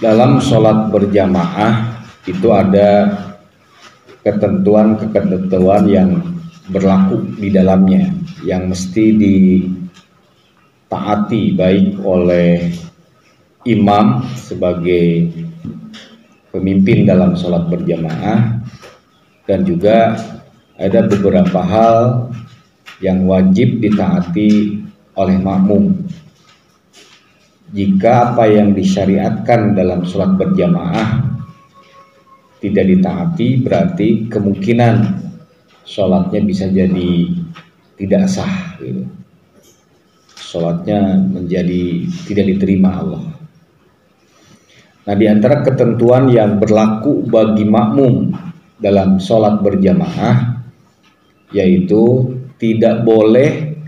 dalam sholat berjamaah itu ada ketentuan yang berlaku di dalamnya yang mesti ditaati baik oleh imam sebagai pemimpin dalam sholat berjamaah, dan juga ada beberapa hal yang wajib ditaati oleh makmum. Jika apa yang disyariatkan dalam sholat berjamaah tidak ditaati, berarti kemungkinan sholatnya bisa jadi tidak sah gitu. Sholatnya menjadi tidak diterima Allah. Nah, di antara ketentuan yang berlaku bagi makmum dalam sholat berjamaah yaitu tidak boleh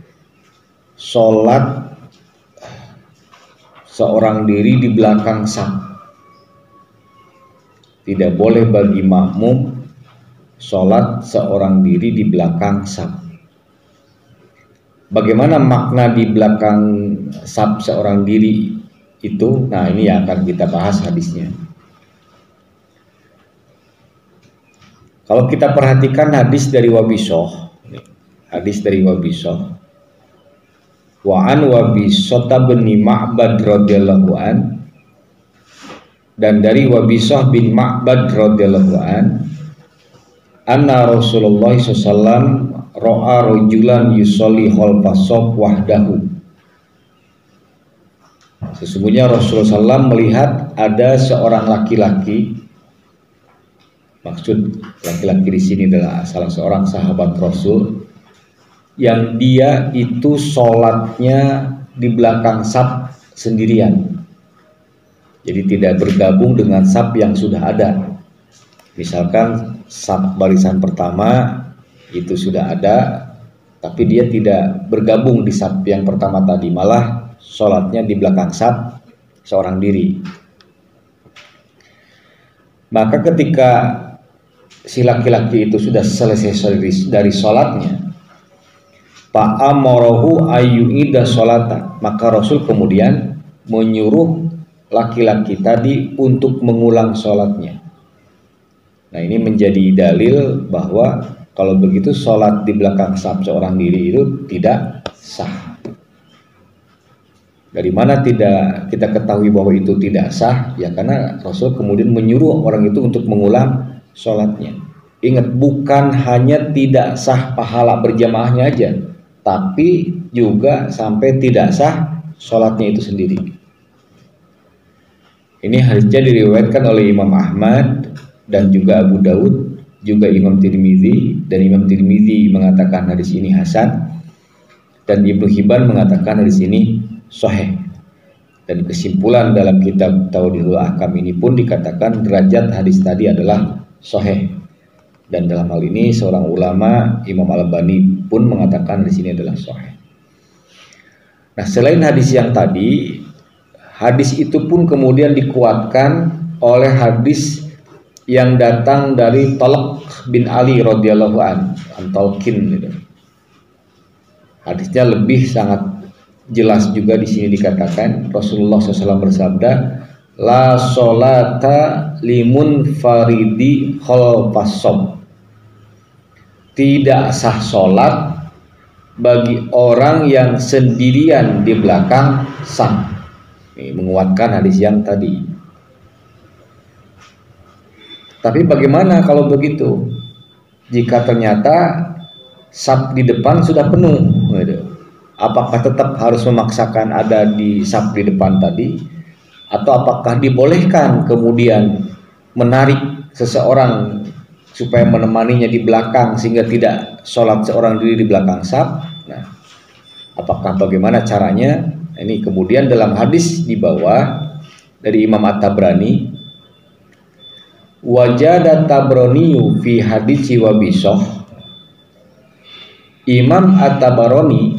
sholat seorang diri di belakang saf. Tidak boleh bagi makmum sholat seorang diri di belakang saf. Bagaimana makna di belakang saf seorang diri itu? Nah, ini yang akan kita bahas hadisnya. Kalau kita perhatikan hadis dari Wabisah, wa an Wabisah bin Ma'bad radhiyallahu an, dan dari Wabisah bin Ma'bad radhiyallahu an, anna Rasulullah sallallahu ra'a rajulan yusolli khalfas shaf wahdahu. Sesungguhnya Rasulullah SAW melihat ada seorang laki-laki, maksud laki-laki di sini adalah salah seorang sahabat Rasul, yang dia itu sholatnya di belakang saf sendirian. Jadi tidak bergabung dengan saf yang sudah ada. Misalkan saf barisan pertama itu sudah ada, tapi dia tidak bergabung di saf yang pertama tadi, malah sholatnya di belakang saf seorang diri. Maka ketika si laki-laki itu sudah selesai dari sholatnya, fa'amarahu ayyu'ida sholata, maka Rasul kemudian menyuruh laki-laki tadi untuk mengulang sholatnya. Nah, ini menjadi dalil bahwa kalau begitu sholat di belakang saf seorang diri itu tidak sah. Dari mana tidak kita ketahui bahwa itu tidak sah? Ya karena Rasul kemudian menyuruh orang itu untuk mengulang sholatnya. Ingat, bukan hanya tidak sah pahala berjamaahnya aja, tapi juga sampai tidak sah sholatnya itu sendiri. Ini hadisnya diriwayatkan oleh Imam Ahmad dan juga Abu Daud, juga Imam Tirmidzi, dan Imam Tirmidzi mengatakan hadis ini hasan, dan Ibnu Hibban mengatakan hadis ini sahih. Dan kesimpulan dalam kitab Tawdihul Ahkam ini pun dikatakan derajat hadis tadi adalah sahih. Dan dalam hal ini seorang ulama, Imam Al-Albani, pun mengatakan di sini adalah sahih. Nah, selain hadis yang tadi, hadis itu pun kemudian dikuatkan oleh hadis yang datang dari Talq bin Ali radhiyallahu an Talqin gitu. Hadisnya lebih sangat jelas juga di sini dikatakan Rasulullah SAW bersabda, la sholata limun faridi khalfas shaf, tidak sah sholat bagi orang yang sendirian di belakang saf. Ini menguatkan hadis yang tadi. Tapi bagaimana kalau begitu? Jika ternyata saf di depan sudah penuh, gitu. Apakah tetap harus memaksakan ada di saf di depan tadi, atau apakah dibolehkan kemudian menarik seseorang supaya menemaninya di belakang sehingga tidak sholat seorang diri di belakang saf? Nah, apakah bagaimana caranya? Ini kemudian dalam hadis di bawah dari Imam At-Tabrani, wajada Tabrani fi hadis Wabisah. Imam At-Tabrani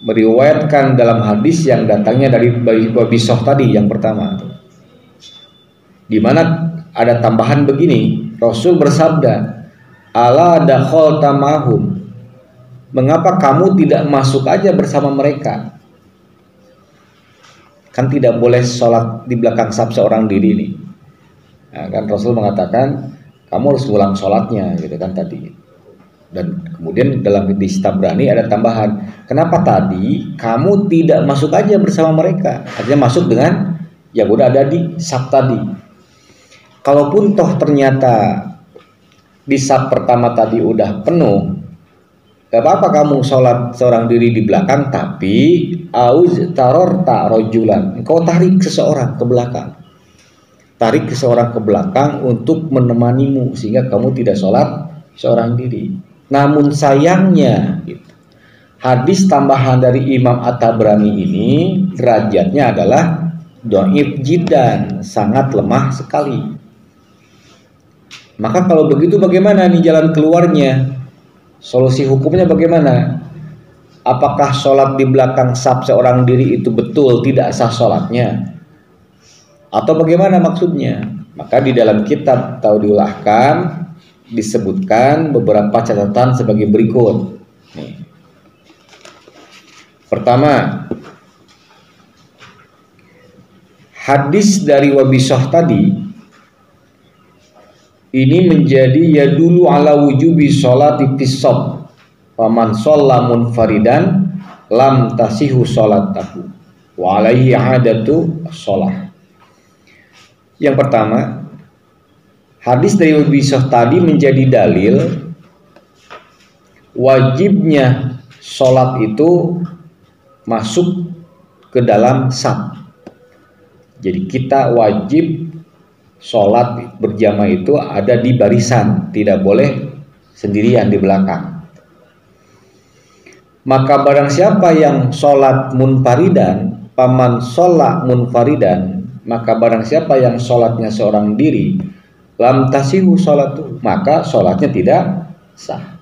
meriwayatkan dalam hadis yang datangnya dari Wabisah tadi yang pertama, di mana ada tambahan begini, Rasul bersabda, ala dakhalta mahum, mengapa kamu tidak masuk aja bersama mereka? kan tidak boleh sholat di belakang saf seorang diri nih. Nah, kan Rasul mengatakan kamu harus ulang sholatnya gitu kan tadi. Dan kemudian dalam hadis Tabrani ada tambahan, kenapa tadi kamu tidak masuk aja bersama mereka, artinya masuk dengan yang udah ada di saf tadi. Kalaupun toh ternyata di saf pertama tadi udah penuh, gak apa-apa kamu sholat seorang diri di belakang, tapi auz tarorta rojulan, engkau tarik seseorang ke belakang, tarik seseorang ke belakang untuk menemanimu sehingga kamu tidak sholat seorang diri. Namun sayangnya hadis tambahan dari Imam At-Tabrani ini derajatnya adalah dhaif jiddan, sangat lemah sekali. Maka kalau begitu bagaimana nih jalan keluarnya? Solusi hukumnya bagaimana? Apakah sholat di belakang saf seorang diri itu betul tidak sah sholatnya? Atau bagaimana maksudnya? Maka di dalam kitab Tauhidul Ahkam disebutkan beberapa catatan sebagai berikut. Nih. Pertama, hadis dari Wabisah tadi ini menjadi ya dulu ala wujubi sholati fis-shaf. Faman shalla munfaridan lam tasihu sholatahu wa alaihi adatu sholah. Yang pertama, hadis dari Wabisah tadi menjadi dalil wajibnya sholat itu masuk ke dalam saf. Jadi kita wajib sholat berjamaah itu ada di barisan, tidak boleh sendirian di belakang. Maka barang siapa yang sholat munfaridan, paman sholat munfaridan, maka barang siapa yang sholatnya seorang diri, lam tasihu sholatu, maka sholatnya tidak sah.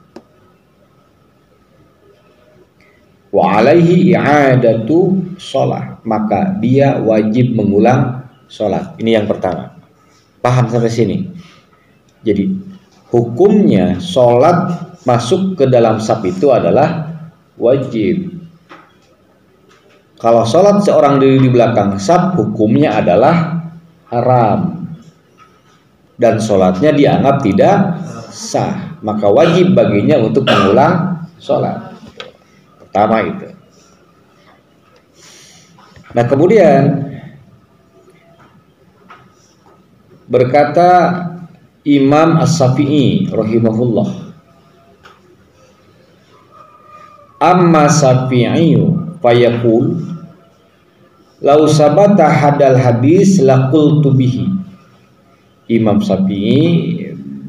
Wa alaihi i'adatu sholah, maka dia wajib mengulang sholat. Ini yang pertama. Paham sampai sini? Jadi hukumnya sholat masuk ke dalam saf itu adalah wajib. Kalau sholat seorang diri di belakang saf, hukumnya adalah haram dan sholatnya dianggap tidak sah, maka wajib baginya untuk mengulang sholat. Pertama itu. Nah kemudian berkata Imam As-Syafi'i rahimahullah, amma Syafi'iyu fayaqul lau sabata hadal hadis laqultu bihi. Imam Syafi'i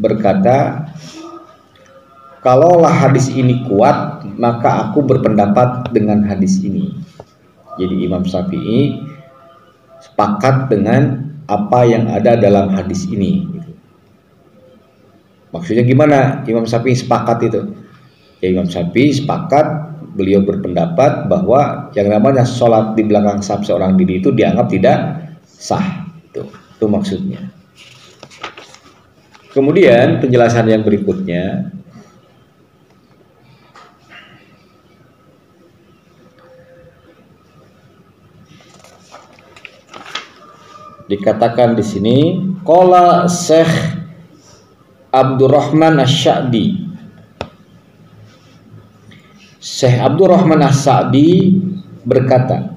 berkata, kalaulah hadis ini kuat, maka aku berpendapat dengan hadis ini. Jadi Imam Syafi'i sepakat dengan apa yang ada dalam hadis ini. Maksudnya gimana Imam Syafi'i sepakat itu? Ya, Imam Syafi'i sepakat, beliau berpendapat bahwa yang namanya sholat di belakang saf seorang diri itu dianggap tidak sah. Itu maksudnya. Kemudian penjelasan yang berikutnya, dikatakan di sini qala Syekh Abdurrahman Asy-Sya'di. Syekh Abdurrahman As-Sa'di berkata,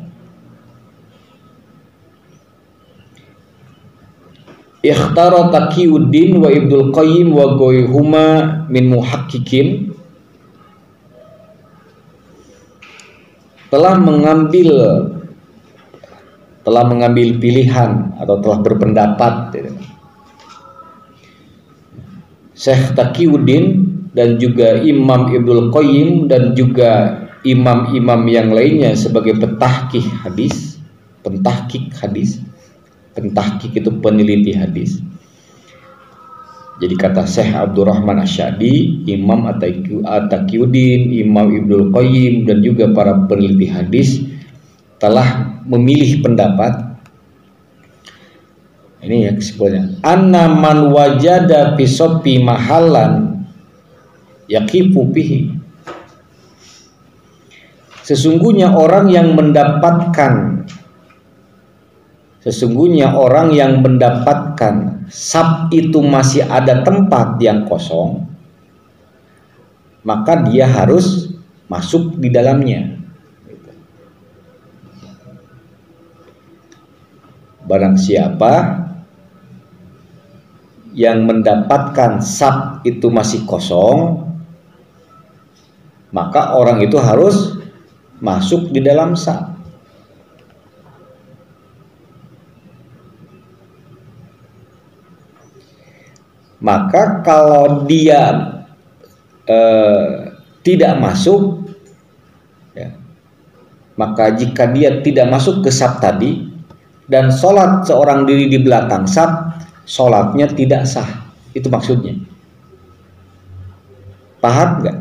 ikhtara Taqiyuddin wa Ibnul Qayyim wa ghayruhuma min muhaqqiqin, telah mengambil pilihan atau telah berpendapat Syekh Taqiyuddin dan juga Imam Ibnul Qayyim dan juga imam-imam yang lainnya sebagai pentahqiq hadis. Pentahqiq itu peneliti hadis. Jadi kata Syekh Abdurrahman Asy-Sya'di, Imam At-Taqiyuddin, Imam Ibnul Qayyim dan juga para peneliti hadis telah memilih pendapat ini ya kesimpulannya, anna man wajada fi soffi mahallan yaqifu bihi, sesungguhnya orang yang mendapatkan Sesungguhnya orang yang mendapatkan saf itu masih ada tempat yang kosong, maka dia harus masuk di dalamnya. Barang siapa yang mendapatkan saf itu masih kosong, maka orang itu harus masuk di dalam saf. Maka kalau dia tidak masuk, ya, maka jika dia tidak masuk ke saf tadi dan sholat seorang diri di belakang saf, sholatnya tidak sah. Itu maksudnya. Paham nggak?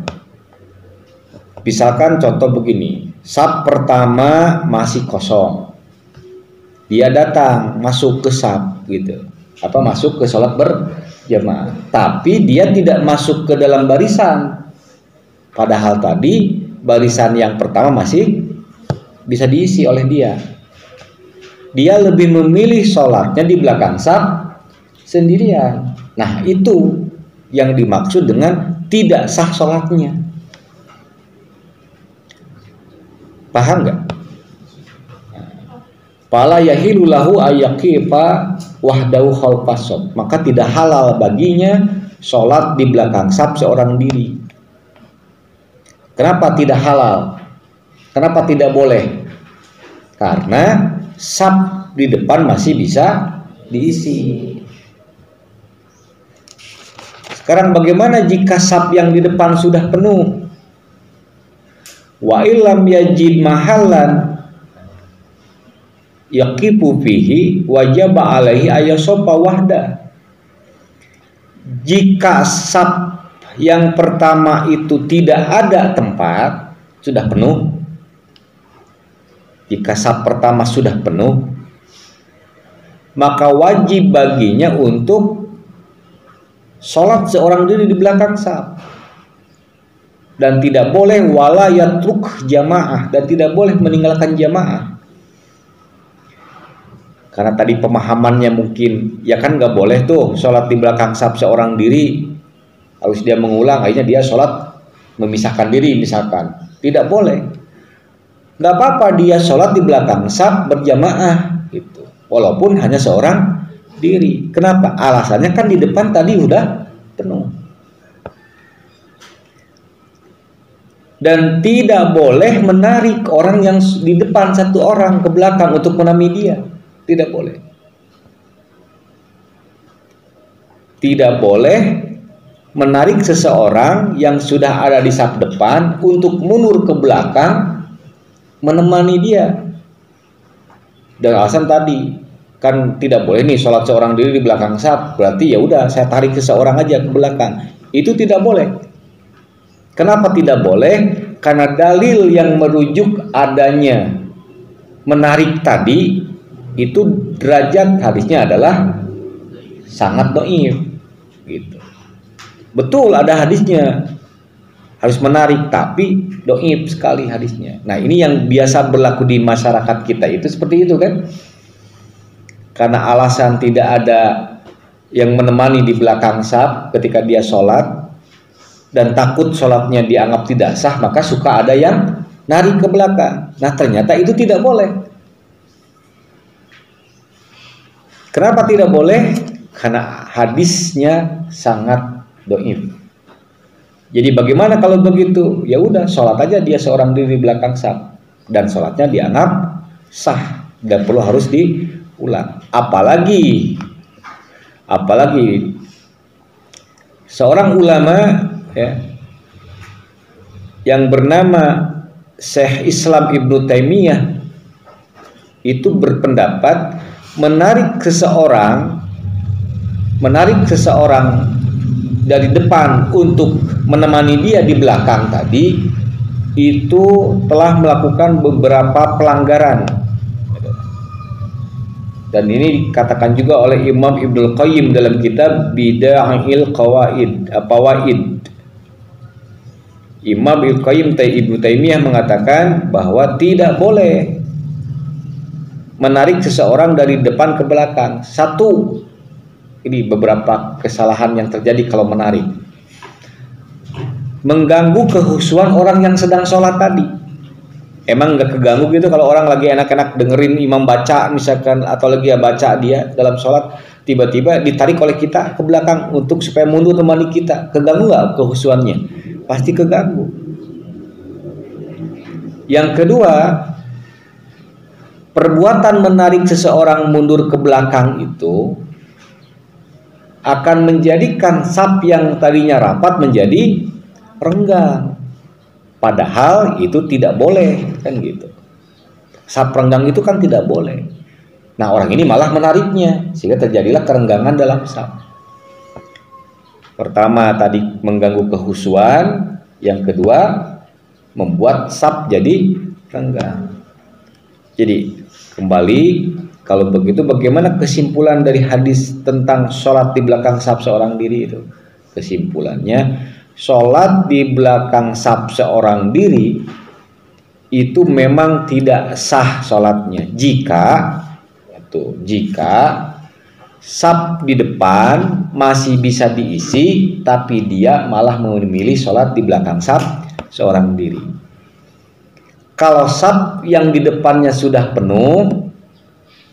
Misalkan contoh begini, saf pertama masih kosong, dia datang masuk ke saf gitu, masuk ke sholat berjamaah, tapi dia tidak masuk ke dalam barisan, padahal tadi barisan yang pertama masih bisa diisi oleh dia. Dia lebih memilih sholatnya di belakang saf sendirian. Nah, itu yang dimaksud dengan tidak sah sholatnya. Paham nggak? Fala yahilu lahu ayyaqifa wahdahu khalfas shaf. Maka tidak halal baginya sholat di belakang saf seorang diri. Kenapa tidak halal? Kenapa tidak boleh? Karena saf di depan masih bisa diisi. Sekarang bagaimana jika saf yang di depan sudah penuh? Wa illam yajid mahallan yaqifu fihi wajaba alaihi ayasofa wahda. Jika saf yang pertama itu tidak ada tempat, sudah penuh. Jika saf pertama sudah penuh, maka wajib baginya untuk sholat seorang diri di belakang saf, dan tidak boleh wala yatruk jamaah, dan tidak boleh meninggalkan jamaah. Karena tadi pemahamannya mungkin ya kan nggak boleh tuh sholat di belakang saf seorang diri, harus dia mengulang, akhirnya dia sholat memisahkan diri misalkan. Tidak boleh. Nggak apa-apa dia sholat di belakang saf berjamaah gitu, walaupun hanya seorang diri. Kenapa? Alasannya kan di depan tadi udah penuh. Dan tidak boleh menarik orang yang di depan satu orang ke belakang untuk menamai dia. Tidak boleh. Tidak boleh menarik seseorang yang sudah ada di saf depan untuk mundur ke belakang menemani dia. Dan alasan tadi kan tidak boleh nih sholat seorang diri di belakang saf, berarti ya udah saya tarik seseorang aja ke belakang. Itu tidak boleh. Kenapa tidak boleh? Karena dalil yang merujuk adanya menarik tadi itu derajat hadisnya adalah sangat dhaif gitu. Betul ada hadisnya harus menarik, tapi dhaif sekali hadisnya. Nah, ini yang biasa berlaku di masyarakat kita itu seperti itu kan? Karena alasan tidak ada yang menemani di belakang saf ketika dia sholat dan takut sholatnya dianggap tidak sah, maka suka ada yang narik ke belakang. Nah, ternyata itu tidak boleh. Kenapa tidak boleh? Karena hadisnya sangat dhaif. Jadi bagaimana kalau begitu? Ya udah, sholat aja dia seorang diri di belakang saf dan sholatnya dianggap sah, dan perlu harus diulang. Apalagi seorang ulama ya, yang bernama Syekh Islam Ibnu Taimiyah itu berpendapat menarik seseorang dari depan untuk menemani dia di belakang tadi itu telah melakukan beberapa pelanggaran. Dan ini dikatakan juga oleh Imam Ibnul Qayyim dalam kitab Bida'il Qawaid. Imam Ibnu Qayyim Ibnu Taimiyah mengatakan bahwa tidak boleh menarik seseorang dari depan ke belakang. Satu, ini beberapa kesalahan yang terjadi kalau menarik. Mengganggu kehusuan orang yang sedang sholat tadi. Emang nggak keganggu gitu kalau orang lagi enak-enak dengerin imam baca misalkan, atau lagi ya baca dia dalam sholat, tiba-tiba ditarik oleh kita ke belakang untuk supaya mundur temani kita. Keganggu nggak kehusuannya? Pasti keganggu. Yang kedua, perbuatan menarik seseorang mundur ke belakang itu akan menjadikan saf yang tadinya rapat menjadi renggang. Padahal itu tidak boleh, kan gitu. Saf renggang itu kan tidak boleh. Nah, orang ini malah menariknya sehingga terjadilah kerenggangan dalam saf. Pertama tadi mengganggu kehusuan, yang kedua membuat saf jadi renggang. Jadi kembali, kalau begitu bagaimana kesimpulan dari hadis tentang sholat di belakang saf seorang diri itu? Kesimpulannya, sholat di belakang saf seorang diri itu memang tidak sah sholatnya jika saf di depan masih bisa diisi tapi dia malah memilih sholat di belakang saf seorang diri. Kalau saf yang di depannya sudah penuh,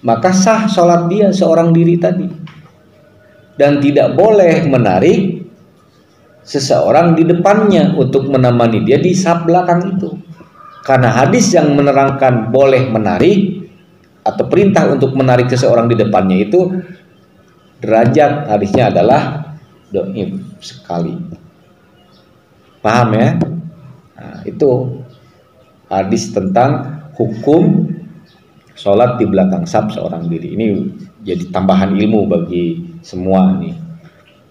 maka sah sholat dia seorang diri tadi, dan tidak boleh menarik seseorang di depannya untuk menemani dia di saf belakang itu. Karena hadis yang menerangkan boleh menarik atau perintah untuk menarik seseorang di depannya itu, derajat hadisnya adalah dhaif sekali. Paham ya? Nah, itu hadis tentang hukum sholat di belakang saf seorang diri. Ini jadi tambahan ilmu bagi semua nih.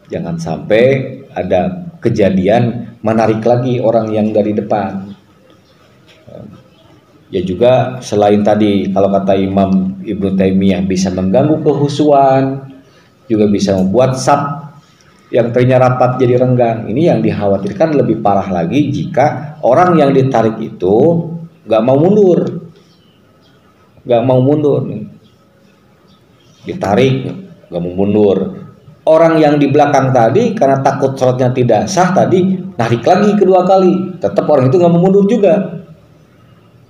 Jangan sampai ada kejadian menarik lagi orang yang dari depan. Ya juga selain tadi kalau kata Imam Ibnu Taimiyah bisa mengganggu kehusuan, juga bisa membuat saf yang tadinya rapat jadi renggang. Ini yang dikhawatirkan lebih parah lagi jika orang yang ditarik itu nggak mau mundur, ditarik nggak mau mundur. Orang yang di belakang tadi karena takut sholatnya tidak sah tadi narik lagi kedua kali, tetap orang itu nggak mau mundur juga.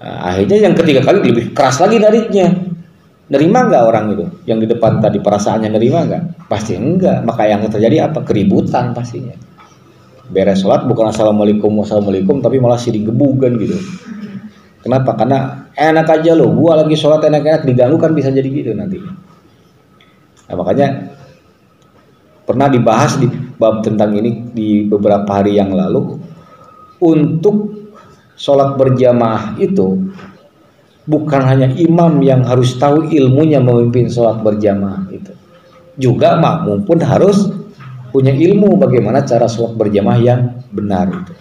Nah, akhirnya yang ketiga kali lebih keras lagi nariknya. Nerima nggak orang itu yang di depan tadi, perasaannya nerima nggak? Pasti enggak. Maka yang terjadi apa? Keributan pastinya. Beres sholat bukan assalamualaikum tapi malah siring gebugan gitu. Kenapa? Karena enak aja loh, gua lagi sholat enak-enak diganggu, kan bisa jadi gitu nanti. Nah, makanya pernah dibahas di bab tentang ini di beberapa hari yang lalu. Untuk sholat berjamaah itu bukan hanya imam yang harus tahu ilmunya memimpin sholat berjamaah itu, juga makmum pun harus punya ilmu bagaimana cara sholat berjamaah yang benar itu.